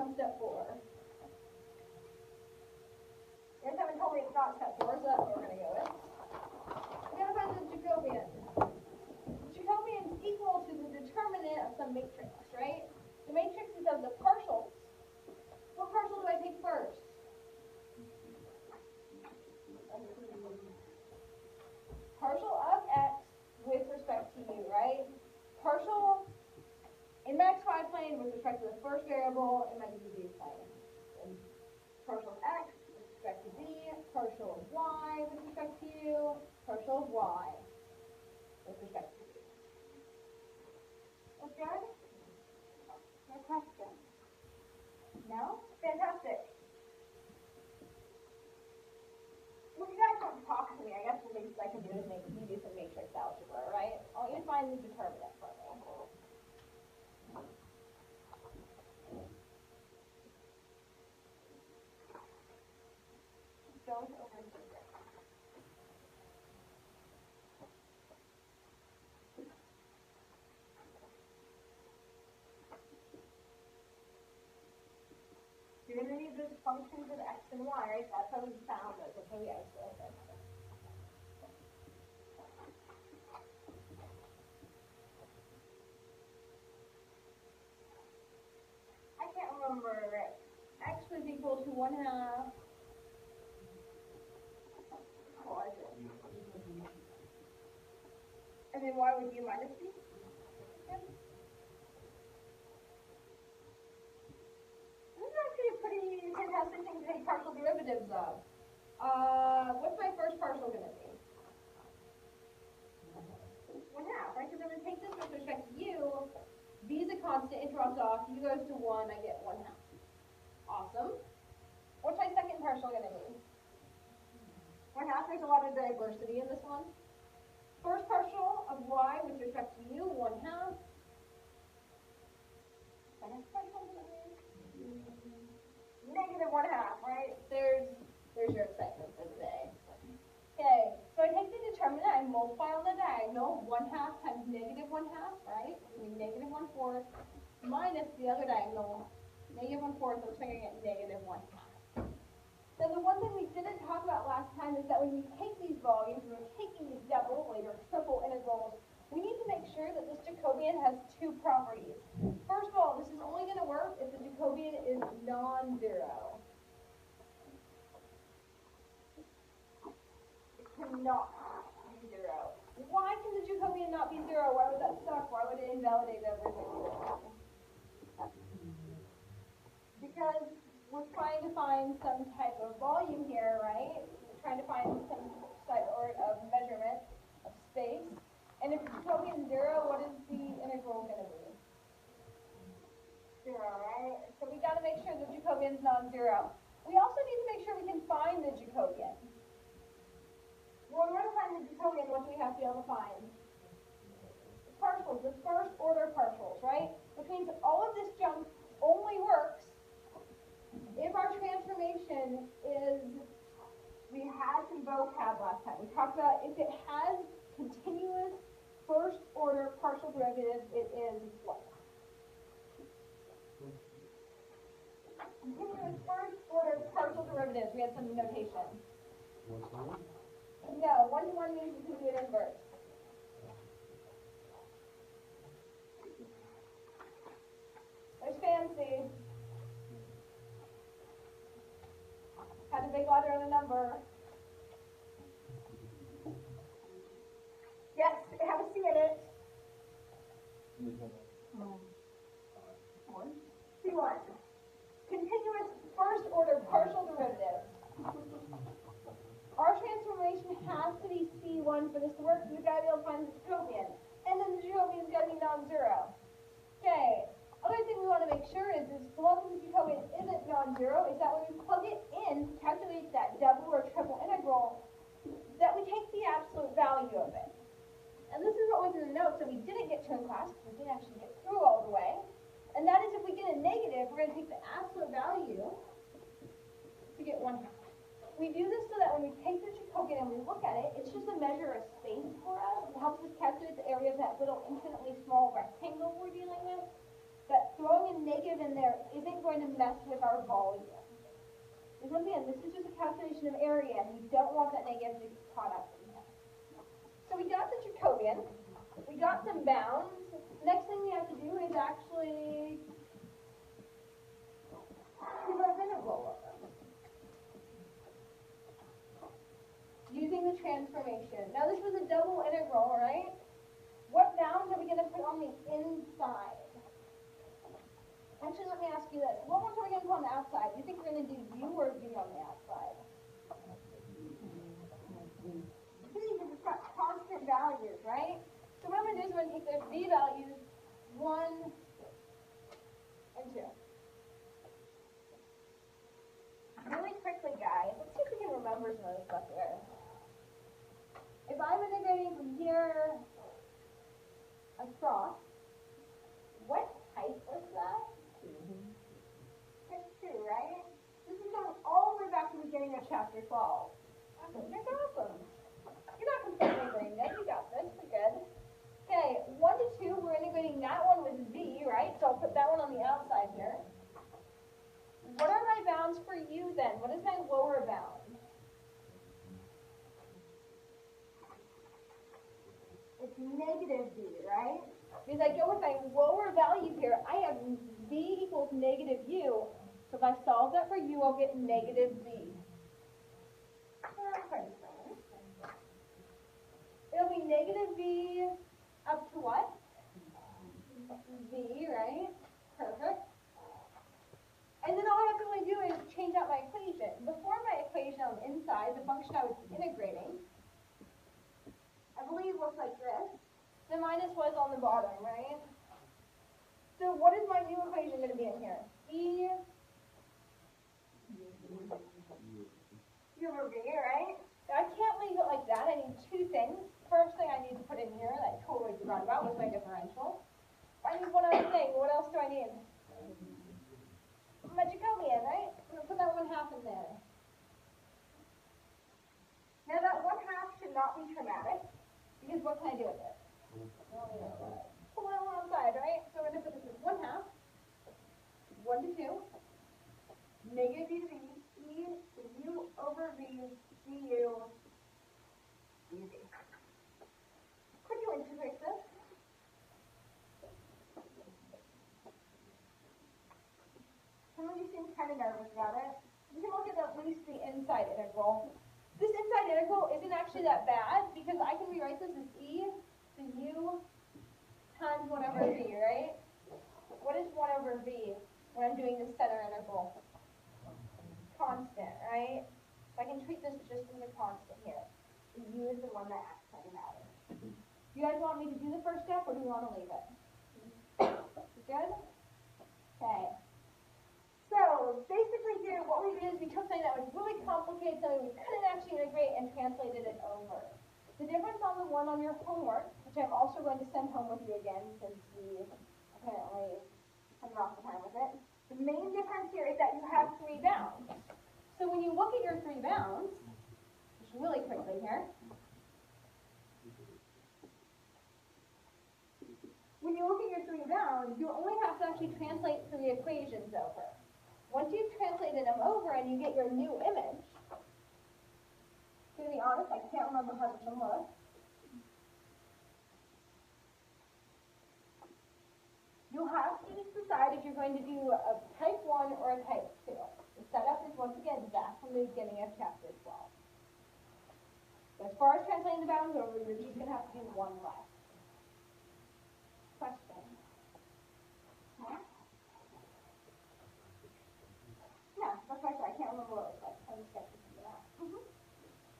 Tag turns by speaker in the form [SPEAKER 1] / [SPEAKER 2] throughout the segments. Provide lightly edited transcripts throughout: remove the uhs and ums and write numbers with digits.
[SPEAKER 1] on step 4. You guys haven't told me it's not step 4, so that's what we're going to go with. We got to find the Jacobian. The Jacobian is equal to the determinant of some matrix, right? The matrix is of the partials. What partial do I take first? Partial of x with respect to u, right? Partial in my xy plane with respect to the first variable in my z plane. And partial of x with respect to z, partial of y with respect to u, partial of y with respect to z. That's good? No question? No? Fantastic. Well, you guys don't talk to me. I guess the least I can do is make you do some matrix algebra, right? I want you to find the determinant for me. Don't overthink it. You're going to need those functions of x and y, right? That's how we found those. That's how we isolated them. I can't remember. X was equal to 1/2. What was it? And then y would u minus b? Yeah. This is actually a pretty fantastic thing to take partial derivatives of. What's my first partial going to be? 1/2, right? Because I'm going to take this with respect to u. B is a constant, it drops off. U goes to 1, I get 1/2. Awesome. What's my second partial going to be? 1/2, there's a lot of diversity in this one. First partial of y with respect to u, 1/2. My next partial is negative 1/2, right? There's your excitement for the day. Okay, so I take the determinant, I multiply on the diagonal, 1/2 times negative 1/2, right? I mean negative 1/4 minus the other diagonal, negative 1/4, looks like I get negative 1/2. Now the one thing we didn't talk about last time is that when we take these volumes, when we're taking these double, later triple integrals, we need to make sure that this Jacobian has two properties. First of all, this is only going to work if the Jacobian is non-zero. It cannot be 0. Why can the Jacobian not be 0? Why would that suck? Why would it invalidate everything? Because we're trying to find some type of volume here, right? We're trying to find some type of measurement of space. And if the Jacobian is 0, what is the integral going to be? 0, right? So we got to make sure the Jacobian is non-zero. We also need to make sure we can find the Jacobian. Well, in order to find the Jacobian, what do we have to be able to find? The partials, the first order partials, right? Which means all of this junk only works if our transformation is, we had some vocab last time. We talked about if it has continuous first order partial derivatives, it is what? Continuous first order partial derivatives. We had some notation. No, 1-to-1 means you can do it inverse. There's fancy. Had a big letter and a number. Yes, it has a C in it. C1. Continuous first order partial derivative. Our transformation has to be C1 for this to work, so we've got to be able to find the Jacobian. And then the Jacobian's got to be non-zero. Okay. Other thing we want to make sure is as long as the Jacobian isn't non-zero, is that when we plug it in to calculate that double or triple integral, that we take the absolute value of it. And this is what was in the notes that we didn't get to in class, because we didn't actually get through all the way. And that is if we get a negative, we're going to take the absolute value to get 1/2. We do this so that when we take the Jacobian and we look at it, it's just a measure of space for us. It helps us calculate the area of that little infinitely small rectangle we're dealing with. but throwing a negative in there isn't going to mess with our volume. Because once again, this is just a calculation of area, and we don't want that negative to get caught up in here. So we got the Jacobian, we got some bounds. Next thing we have to do is actually prove our integral of them. Using the transformation. Now this was a double integral, right? What bounds are we going to put on the inside? Actually, let me ask you this. What ones are we going to put on the outside? Do you think we're going to do U or V on the outside? V, because it's got constant values, right? So what I'm going to do is I'm going to take the V values 1 and 2. Really quickly, guys, let's see if we can remember some of this stuff here. If I'm integrating from here across, what type was that? Type 2, right? This is going all the way back to the beginning of chapter 12. That's awesome. You're not completely brain dead. You got this. We're good. Okay, 1 to 2, we're integrating that one with V, right? So I'll put that one on the outside here. What are my bounds for U then? What is my lower bound? It's negative V, right? Because I go with my lower value here, I have V equals negative U. So if I solve that for U, I'll get negative V. It'll be negative V up to what? V, right? Perfect. And then all I have to really do is change out my equation. Before my equation on the inside, the function I was integrating, I believe looks like this. The minus was on the bottom, right? So what is my new equation going to be in here? E over V, right? Now I can't leave it like that. I need two things. First thing I need to put in here that I totally forgot about was my differential. I need one other thing. What else do I need? My Jacobian, right? I'm going to put that 1/2 in there. Now that 1/2 should not be traumatic, because what can I do with it? Pull it on one side, right? So I'm going to put this as 1/2, 1 to 2, negative V to V, E to U over V, du, dv. Could you integrate this? Some of you seem kind of nervous about it. You can look at least the inside integral. This inside integral isn't actually that bad because I can rewrite this as E to U times 1 over V, right? What is 1 over V when I'm doing the center integral? Constant, right? So I can treat this just as a constant here. The U is the one that actually matters. Do you guys want me to do the first step or do you want to leave it? Good? Okay. So basically here, what we did is we took something that was really complicated, something we couldn't actually integrate, and translated it over. The difference on the one on your homework, which I'm also going to send home with you again since you apparently have not the time with it, the main difference here is that you have 3 bounds. So when you look at your 3 bounds, just really quickly here, when you look at your 3 bounds, you only have to actually translate 3 equations over. Once you've translated them over and you get your new image, to be honest, I can't remember how this one looks. You have to decide if you're going to do a type 1 or a type 2. The setup is once again back from the beginning of chapter 12. So as far as translating the bounds over, you're just going to have to do one less. Question? Huh? Yeah, that's right. I can't remember what it was like. I'm just skeptical of that.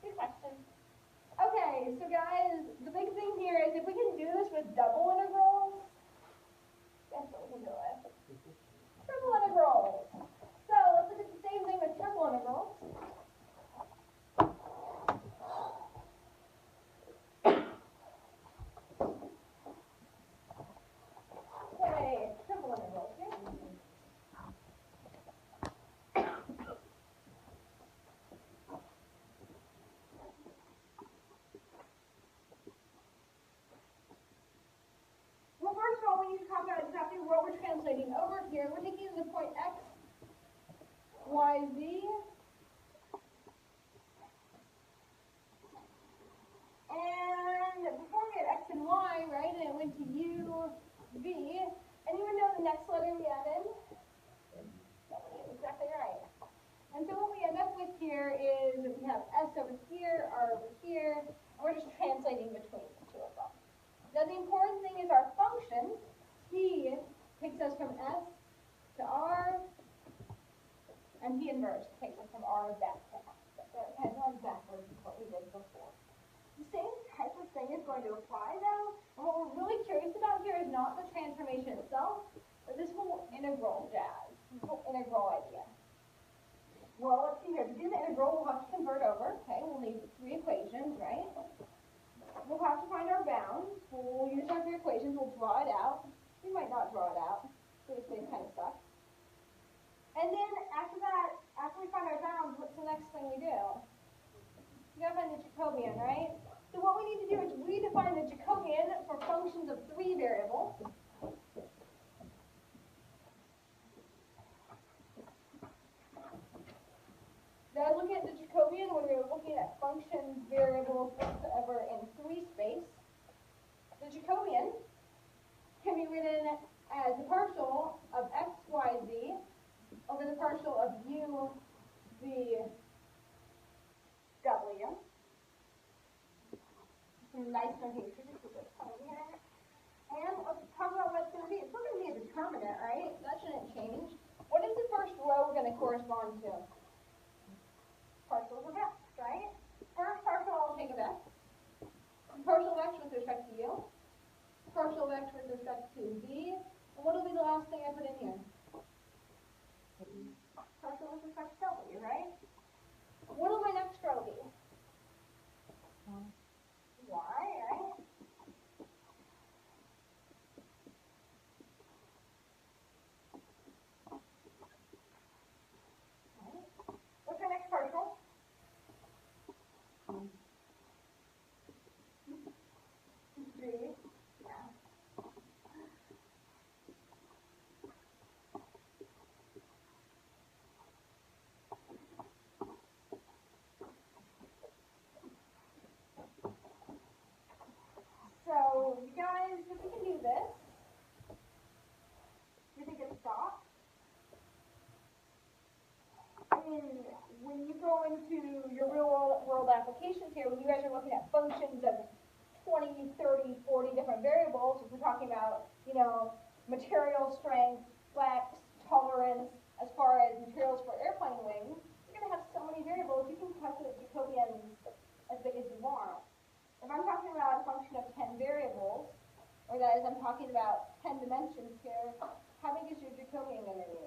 [SPEAKER 1] Good question. Okay, so guys, the big thing here is if we can do this with double integrals, that's what we can do with. Triple integrals. So let's look at the same thing with triple integrals. Okay, triple integrals here. Well, first of all, we need to talk about exactly what we're translating point x, y, z. And before we had x and y, right, and it went to u, v. Anyone know the next letter we add in? W, exactly right. And so what we end up with here is we have s over here, r over here, and we're just translating between the two of them. Now the important thing is our function, t, takes us from s to r, and t inverse takes us from r back to s. That kind of runs backwards is what we did before. The same type of thing is going to apply though, and what we're really curious about here is not the transformation itself, but this whole integral jazz, this whole integral idea. Well, let's see here. To do the integral, we'll have to convert over. Okay, we'll need three equations, right? We'll have to find our bounds. We'll use our three equations. We'll draw it out. We might not draw it out. So this thing kind of sucks. And then after that, after we find our bounds, what's the next thing we do? We gotta find the Jacobian, right? So what we need to do is redefine the Jacobian for functions of three variables. Now looking at the Jacobian, when we were looking at function variables whatsoever in three space, the Jacobian can be written as the partial of x, y, z over the partial of u, v, w. Some nice notation to put this over here. And let's talk about what it's going to be. It's still going to be a determinant, right? That shouldn't change. What is the first row going to correspond to? Partials of x, right? First partial I'll take of x. Partial of x with respect to u. Partial of x with respect to v. And what will be the last thing I put in here? Partial with respect to w, right? What will my next row be? Y, right? What's our next partial? Z. Yeah. So, you guys, if we can do this, do you think it stops? I mean, when you go into your real world applications here, when you guys are looking at functions of 20, 30, 40 different variables, if we're talking about, you know, material strength, flex, tolerance, as far as materials for airplane wings, you're going to have so many variables, you can calculate Jacobians as big as you want. If I'm talking about a function of 10 variables, or that is I'm talking about 10 dimensions here, how big is your Jacobian going to be?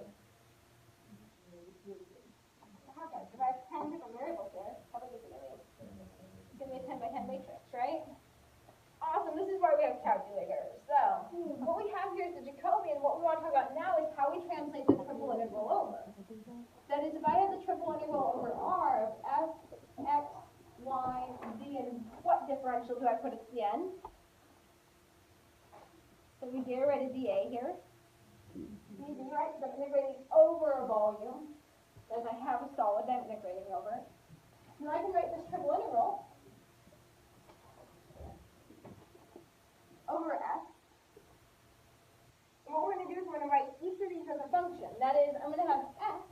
[SPEAKER 1] If I have 10 different variables here, how big is it going to be? It's going to be a 10 by 10 matrix, right? Awesome, this is why we have calculators. So, what we have here is the Jacobian. What we want to talk about now is how we translate the triple integral over. That is, if I have the triple integral over R of f, x, y, z, and what differential do I put at the end? So we did already dA here. Easy, right? So I'm integrating over a volume. As I have a solid that I'm integrating over. Now I can write this triple integral over f. And what we're going to do is we're going to write each of these as a function. That is, I'm going to have x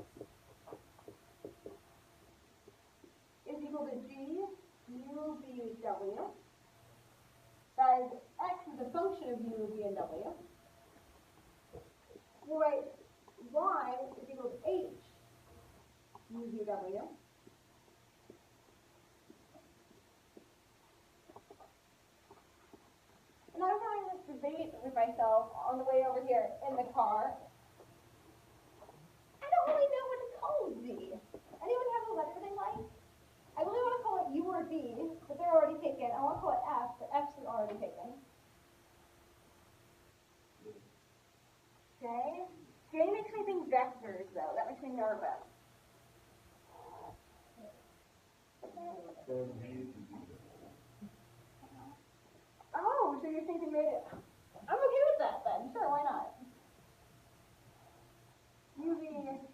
[SPEAKER 1] is equal to g u v w. That is, x is a function of u, v, and w. We'll write y is equal to h u, v, w. And I was having this debate with myself on the way over here in the car. I don't really know what to call z. Anyone have a letter they like? I really want to call it u or v, but they're already taken. I want to call it f, but f's already taken. J? J makes me think vectors, though. That makes me nervous. Oh, so you're thinking maybe... I'm okay with that then. Sure, why not? using